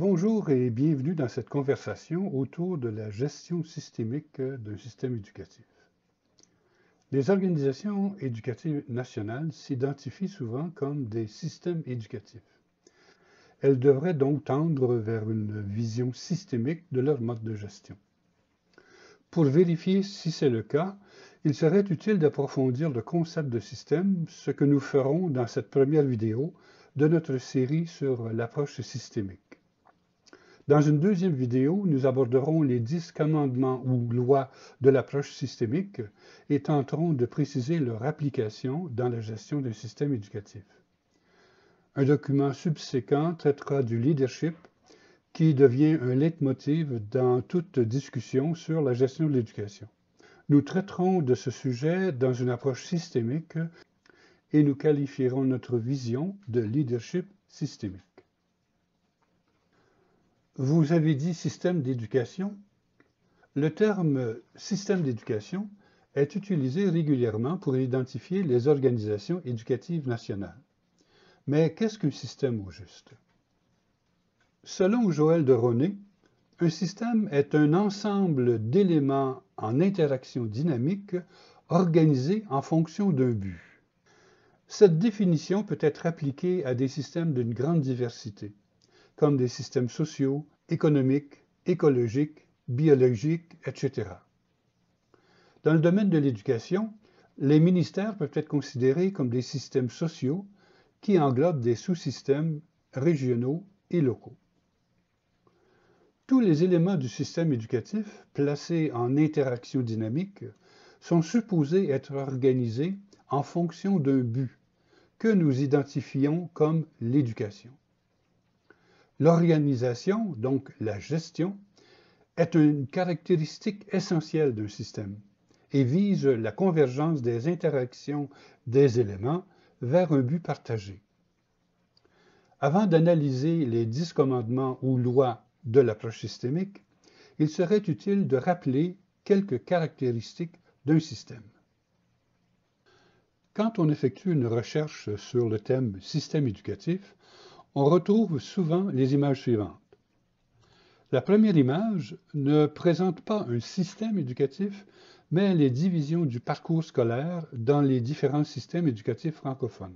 Bonjour et bienvenue dans cette conversation autour de la gestion systémique d'un système éducatif. Les organisations éducatives nationales s'identifient souvent comme des systèmes éducatifs. Elles devraient donc tendre vers une vision systémique de leur mode de gestion. Pour vérifier si c'est le cas, il serait utile d'approfondir le concept de système, ce que nous ferons dans cette première vidéo de notre série sur l'approche systémique. Dans une deuxième vidéo, nous aborderons les 10 commandements ou lois de l'approche systémique et tenterons de préciser leur application dans la gestion d'un système éducatif. Un document subséquent traitera du leadership qui devient un leitmotiv dans toute discussion sur la gestion de l'éducation. Nous traiterons de ce sujet dans une approche systémique et nous qualifierons notre vision de leadership systémique. Vous avez dit système d'éducation. Le terme système d'éducation est utilisé régulièrement pour identifier les organisations éducatives nationales. Mais qu'est-ce qu'un système au juste? Selon Joël de Roné, un système est un ensemble d'éléments en interaction dynamique organisés en fonction d'un but. Cette définition peut être appliquée à des systèmes d'une grande diversité, comme des systèmes sociaux, économiques, écologiques, biologiques, etc. Dans le domaine de l'éducation, les ministères peuvent être considérés comme des systèmes sociaux qui englobent des sous-systèmes régionaux et locaux. Tous les éléments du système éducatif placés en interaction dynamique sont supposés être organisés en fonction d'un but que nous identifions comme l'éducation. L'organisation, donc la gestion, est une caractéristique essentielle d'un système et vise la convergence des interactions des éléments vers un but partagé. Avant d'analyser les 10 commandements ou lois de l'approche systémique, il serait utile de rappeler quelques caractéristiques d'un système. Quand on effectue une recherche sur le thème système éducatif, on retrouve souvent les images suivantes. La première image ne présente pas un système éducatif, mais les divisions du parcours scolaire dans les différents systèmes éducatifs francophones.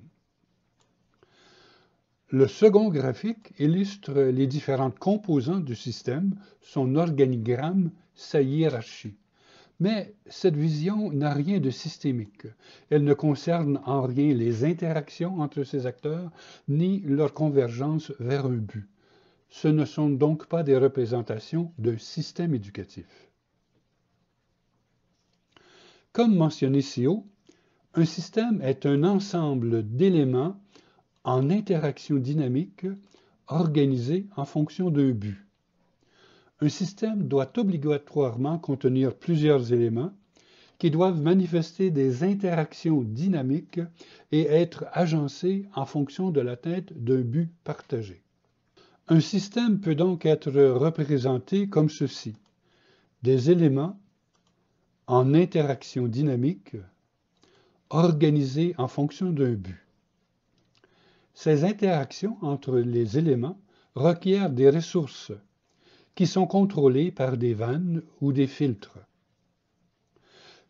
Le second graphique illustre les différentes composantes du système, son organigramme, sa hiérarchie. Mais cette vision n'a rien de systémique. Elle ne concerne en rien les interactions entre ces acteurs, ni leur convergence vers un but. Ce ne sont donc pas des représentations d'un système éducatif. Comme mentionné ci haut, un système est un ensemble d'éléments en interaction dynamique organisés en fonction d'un but. Un système doit obligatoirement contenir plusieurs éléments qui doivent manifester des interactions dynamiques et être agencés en fonction de l'atteinte d'un but partagé. Un système peut donc être représenté comme ceci: des éléments en interaction dynamique organisés en fonction d'un but. Ces interactions entre les éléments requièrent des ressources qui sont contrôlées par des vannes ou des filtres.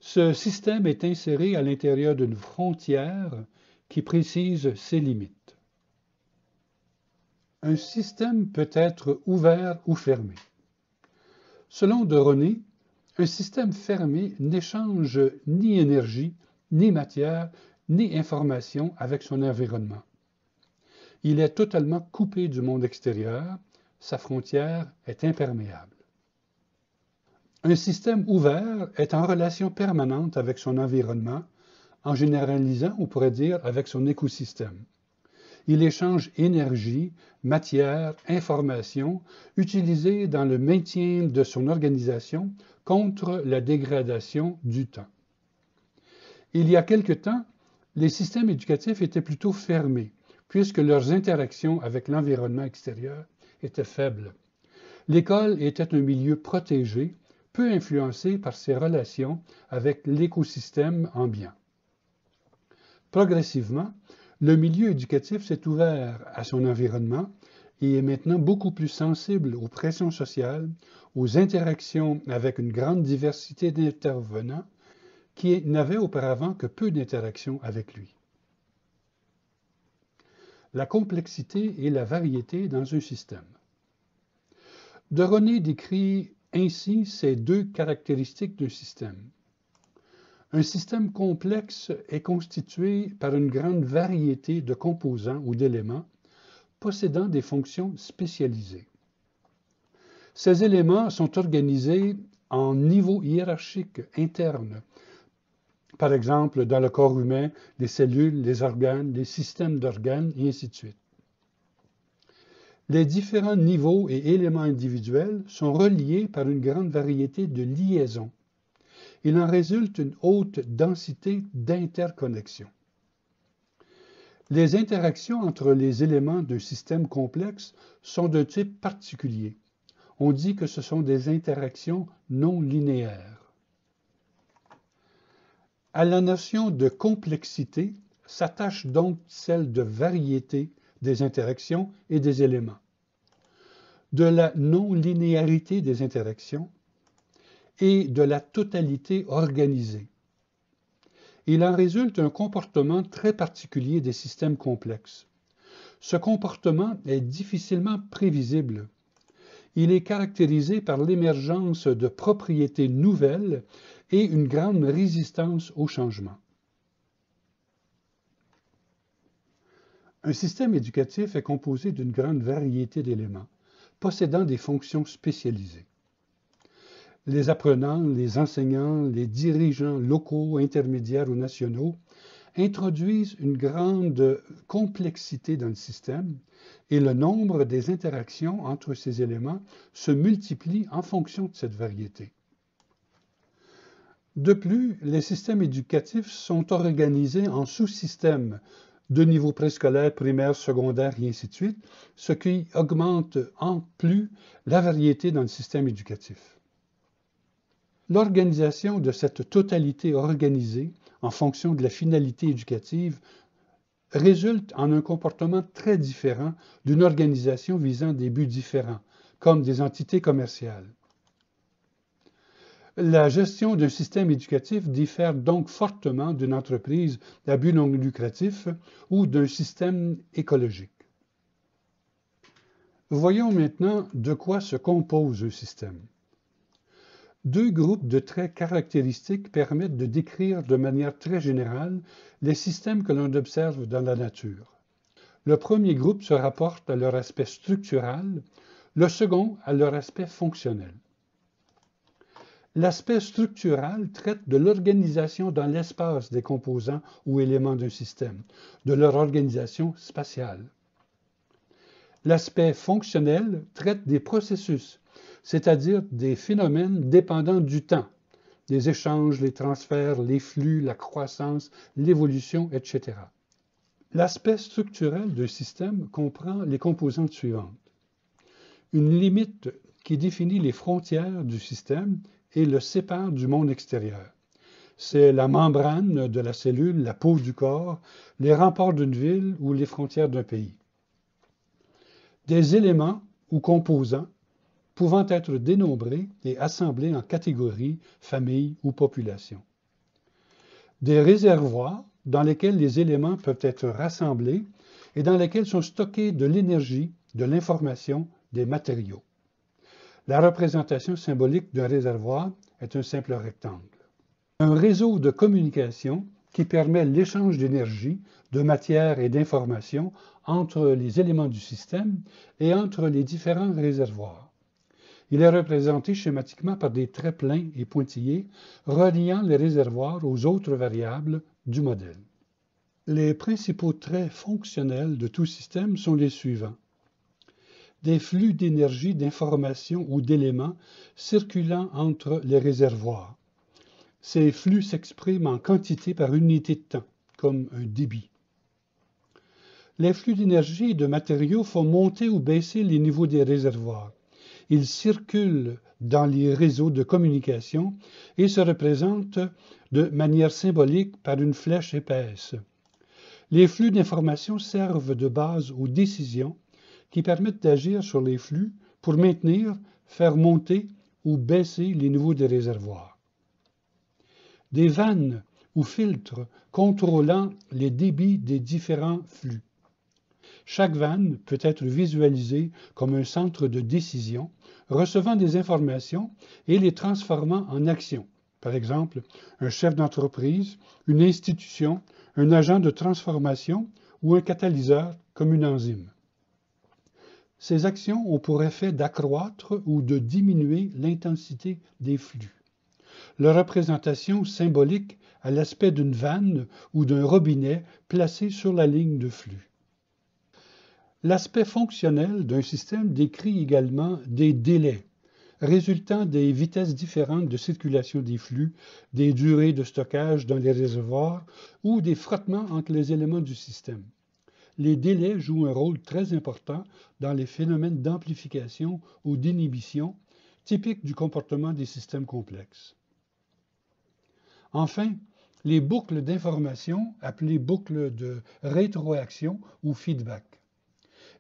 Ce système est inséré à l'intérieur d'une frontière qui précise ses limites. Un système peut être ouvert ou fermé. Selon de Roné, un système fermé n'échange ni énergie, ni matière, ni information avec son environnement. Il est totalement coupé du monde extérieur, sa frontière est imperméable. Un système ouvert est en relation permanente avec son environnement, en généralisant, on pourrait dire, avec son écosystème. Il échange énergie, matière, information, utilisées dans le maintien de son organisation contre la dégradation du temps. Il y a quelque temps, les systèmes éducatifs étaient plutôt fermés, puisque leurs interactions avec l'environnement extérieur étaient faibles. L'école était un milieu protégé, peu influencé par ses relations avec l'écosystème ambiant. Progressivement, le milieu éducatif s'est ouvert à son environnement et est maintenant beaucoup plus sensible aux pressions sociales, aux interactions avec une grande diversité d'intervenants qui n'avaient auparavant que peu d'interactions avec lui. La complexité et la variété dans un système. De René décrit ainsi ces deux caractéristiques d'un système. Un système complexe est constitué par une grande variété de composants ou d'éléments possédant des fonctions spécialisées. Ces éléments sont organisés en niveaux hiérarchiques internes. Par exemple, dans le corps humain, les cellules, les organes, les systèmes d'organes, et ainsi de suite. Les différents niveaux et éléments individuels sont reliés par une grande variété de liaisons. Il en résulte une haute densité d'interconnexions. Les interactions entre les éléments d'un système complexe sont d'un type particulier. On dit que ce sont des interactions non linéaires. À la notion de complexité s'attache donc celle de variété des interactions et des éléments, de la non-linéarité des interactions et de la totalité organisée. Il en résulte un comportement très particulier des systèmes complexes. Ce comportement est difficilement prévisible. Il est caractérisé par l'émergence de propriétés nouvelles et une grande résistance au changement. Un système éducatif est composé d'une grande variété d'éléments, possédant des fonctions spécialisées. Les apprenants, les enseignants, les dirigeants locaux, intermédiaires ou nationaux introduisent une grande complexité dans le système et le nombre des interactions entre ces éléments se multiplie en fonction de cette variété. De plus, les systèmes éducatifs sont organisés en sous-systèmes de niveau préscolaire, primaire, secondaire et ainsi de suite, ce qui augmente en plus la variété dans le système éducatif. L'organisation de cette totalité organisée en fonction de la finalité éducative résulte en un comportement très différent d'une organisation visant des buts différents, comme des entités commerciales. La gestion d'un système éducatif diffère donc fortement d'une entreprise à but non lucratif ou d'un système écologique. Voyons maintenant de quoi se compose un système. Deux groupes de traits caractéristiques permettent de décrire de manière très générale les systèmes que l'on observe dans la nature. Le premier groupe se rapporte à leur aspect structural, le second à leur aspect fonctionnel. L'aspect structural traite de l'organisation dans l'espace des composants ou éléments d'un système, de leur organisation spatiale. L'aspect fonctionnel traite des processus, c'est-à-dire des phénomènes dépendant du temps, les échanges, les transferts, les flux, la croissance, l'évolution, etc. L'aspect structurel d'un système comprend les composantes suivantes. Une limite qui définit les frontières du système et le sépare du monde extérieur. C'est la membrane de la cellule, la peau du corps, les remparts d'une ville ou les frontières d'un pays. Des éléments ou composants pouvant être dénombrés et assemblés en catégories, familles ou populations. Des réservoirs dans lesquels les éléments peuvent être rassemblés et dans lesquels sont stockés de l'énergie, de l'information, des matériaux. La représentation symbolique d'un réservoir est un simple rectangle. Un réseau de communication qui permet l'échange d'énergie, de matière et d'informations entre les éléments du système et entre les différents réservoirs. Il est représenté schématiquement par des traits pleins et pointillés reliant les réservoirs aux autres variables du modèle. Les principaux traits fonctionnels de tout système sont les suivants. Des flux d'énergie, d'informations ou d'éléments circulant entre les réservoirs. Ces flux s'expriment en quantité par unité de temps, comme un débit. Les flux d'énergie et de matériaux font monter ou baisser les niveaux des réservoirs. Ils circulent dans les réseaux de communication et se représentent de manière symbolique par une flèche épaisse. Les flux d'informations servent de base aux décisions qui permettent d'agir sur les flux pour maintenir, faire monter ou baisser les niveaux des réservoirs. Des vannes ou filtres contrôlant les débits des différents flux. Chaque vanne peut être visualisée comme un centre de décision, recevant des informations et les transformant en actions. Par exemple, un chef d'entreprise, une institution, un agent de transformation ou un catalyseur comme une enzyme. Ces actions ont pour effet d'accroître ou de diminuer l'intensité des flux. Leur représentation symbolique a l'aspect d'une vanne ou d'un robinet placé sur la ligne de flux. L'aspect fonctionnel d'un système décrit également des délais, résultant des vitesses différentes de circulation des flux, des durées de stockage dans les réservoirs ou des frottements entre les éléments du système. Les délais jouent un rôle très important dans les phénomènes d'amplification ou d'inhibition typiques du comportement des systèmes complexes. Enfin, les boucles d'information, appelées boucles de rétroaction ou feedback.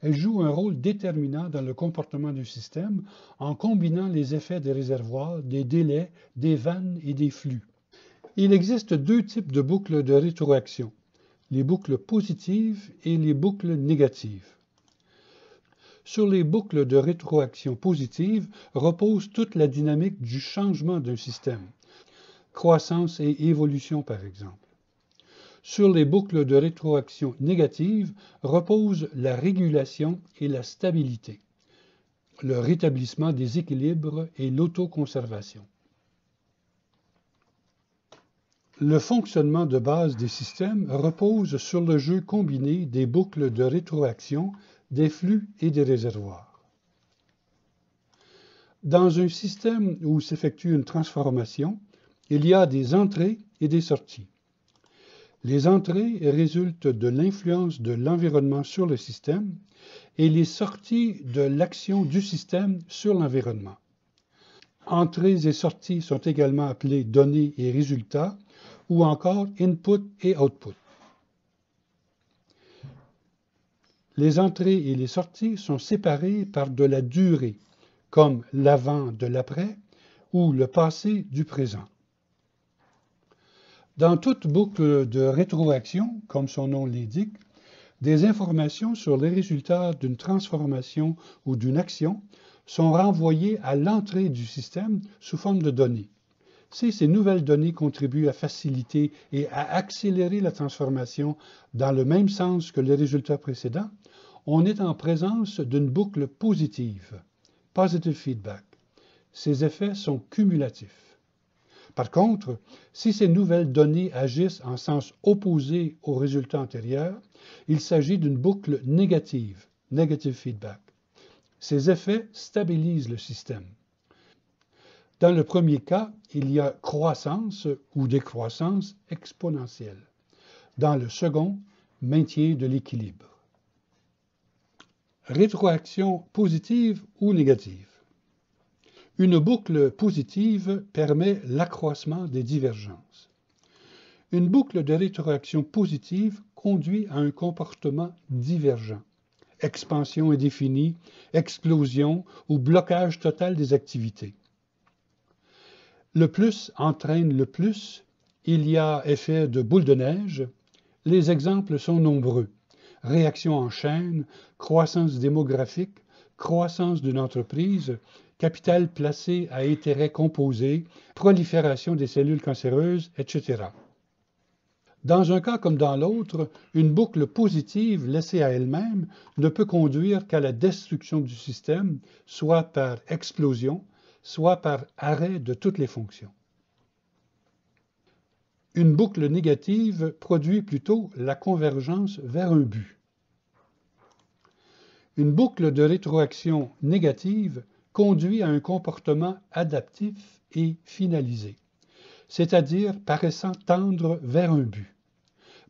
Elles jouent un rôle déterminant dans le comportement du système en combinant les effets des réservoirs, des délais, des vannes et des flux. Il existe deux types de boucles de rétroaction, les boucles positives et les boucles négatives. Sur les boucles de rétroaction positives repose toute la dynamique du changement d'un système, croissance et évolution par exemple. Sur les boucles de rétroaction négatives repose la régulation et la stabilité, le rétablissement des équilibres et l'autoconservation. Le fonctionnement de base des systèmes repose sur le jeu combiné des boucles de rétroaction, des flux et des réservoirs. Dans un système où s'effectue une transformation, il y a des entrées et des sorties. Les entrées résultent de l'influence de l'environnement sur le système et les sorties de l'action du système sur l'environnement. Entrées et sorties sont également appelées données et résultats ou encore input et output. Les entrées et les sorties sont séparées par de la durée, comme l'avant de l'après ou le passé du présent. Dans toute boucle de rétroaction, comme son nom l'indique, des informations sur les résultats d'une transformation ou d'une action sont renvoyées à l'entrée du système sous forme de données. Si ces nouvelles données contribuent à faciliter et à accélérer la transformation dans le même sens que les résultats précédents, on est en présence d'une boucle positive, positive feedback. Ces effets sont cumulatifs. Par contre, si ces nouvelles données agissent en sens opposé aux résultats antérieurs, il s'agit d'une boucle négative, negative feedback. Ces effets stabilisent le système. Dans le premier cas, il y a croissance ou décroissance exponentielle. Dans le second, maintien de l'équilibre. Rétroaction positive ou négative. Une boucle positive permet l'accroissement des divergences. Une boucle de rétroaction positive conduit à un comportement divergent. Expansion indéfinie, explosion ou blocage total des activités. Le plus entraîne le plus, il y a effet de boule de neige, les exemples sont nombreux. Réaction en chaîne, croissance démographique, croissance d'une entreprise, capital placé à intérêt composé, prolifération des cellules cancéreuses, etc. Dans un cas comme dans l'autre, une boucle positive laissée à elle-même ne peut conduire qu'à la destruction du système, soit par explosion, soit par arrêt de toutes les fonctions. Une boucle négative produit plutôt la convergence vers un but. Une boucle de rétroaction négative conduit à un comportement adaptif et finalisé, c'est-à-dire paraissant tendre vers un but.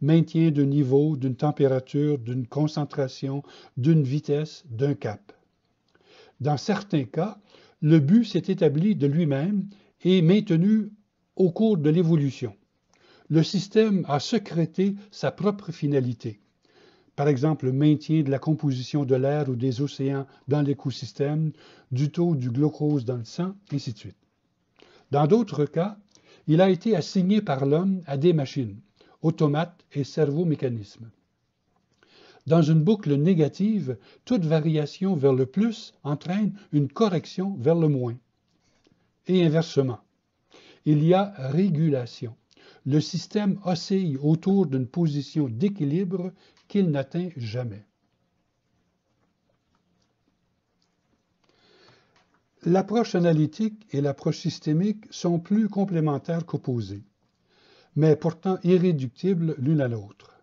Maintien d'un niveau, d'une température, d'une concentration, d'une vitesse, d'un cap. Dans certains cas, le but s'est établi de lui-même et maintenu au cours de l'évolution. Le système a sécrété sa propre finalité. par exemple le maintien de la composition de l'air ou des océans dans l'écosystème, du taux du glucose dans le sang, et ainsi de suite. Dans d'autres cas, il a été assigné par l'homme à des machines, automates et cerveaux-mécanismes. Dans une boucle négative, toute variation vers le plus entraîne une correction vers le moins. Et inversement, il y a régulation. Le système oscille autour d'une position d'équilibre qu'il n'atteint jamais. L'approche analytique et l'approche systémique sont plus complémentaires qu'opposées, mais pourtant irréductibles l'une à l'autre.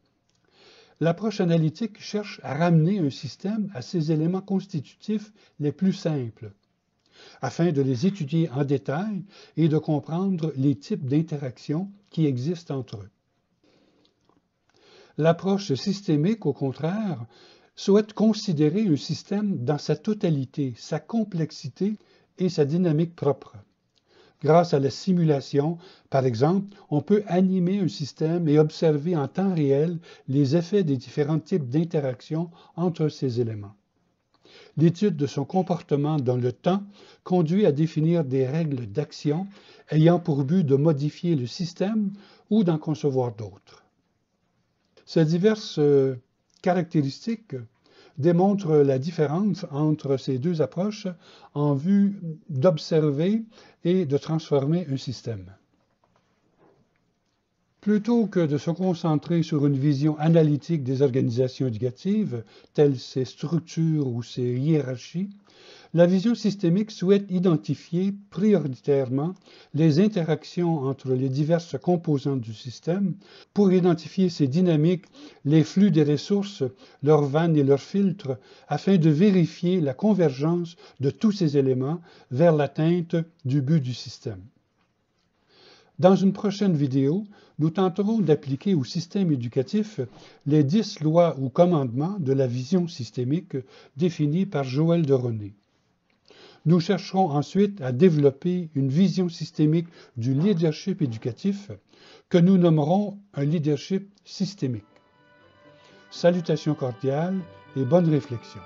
L'approche analytique cherche à ramener un système à ses éléments constitutifs les plus simples, afin de les étudier en détail et de comprendre les types d'interactions qui existent entre eux. L'approche systémique, au contraire, souhaite considérer un système dans sa totalité, sa complexité et sa dynamique propre. Grâce à la simulation, par exemple, on peut animer un système et observer en temps réel les effets des différents types d'interactions entre ces éléments. L'étude de son comportement dans le temps conduit à définir des règles d'action ayant pour but de modifier le système ou d'en concevoir d'autres. Ces diverses caractéristiques démontrent la différence entre ces deux approches en vue d'observer et de transformer un système. Plutôt que de se concentrer sur une vision analytique des organisations éducatives, telles ses structures ou ses hiérarchies, la vision systémique souhaite identifier prioritairement les interactions entre les diverses composantes du système pour identifier ses dynamiques, les flux des ressources, leurs vannes et leurs filtres, afin de vérifier la convergence de tous ces éléments vers l'atteinte du but du système. Dans une prochaine vidéo, nous tenterons d'appliquer au système éducatif les 10 lois ou commandements de la vision systémique définis par Joël de René. Nous chercherons ensuite à développer une vision systémique du leadership éducatif que nous nommerons un leadership systémique. Salutations cordiales et bonne réflexion.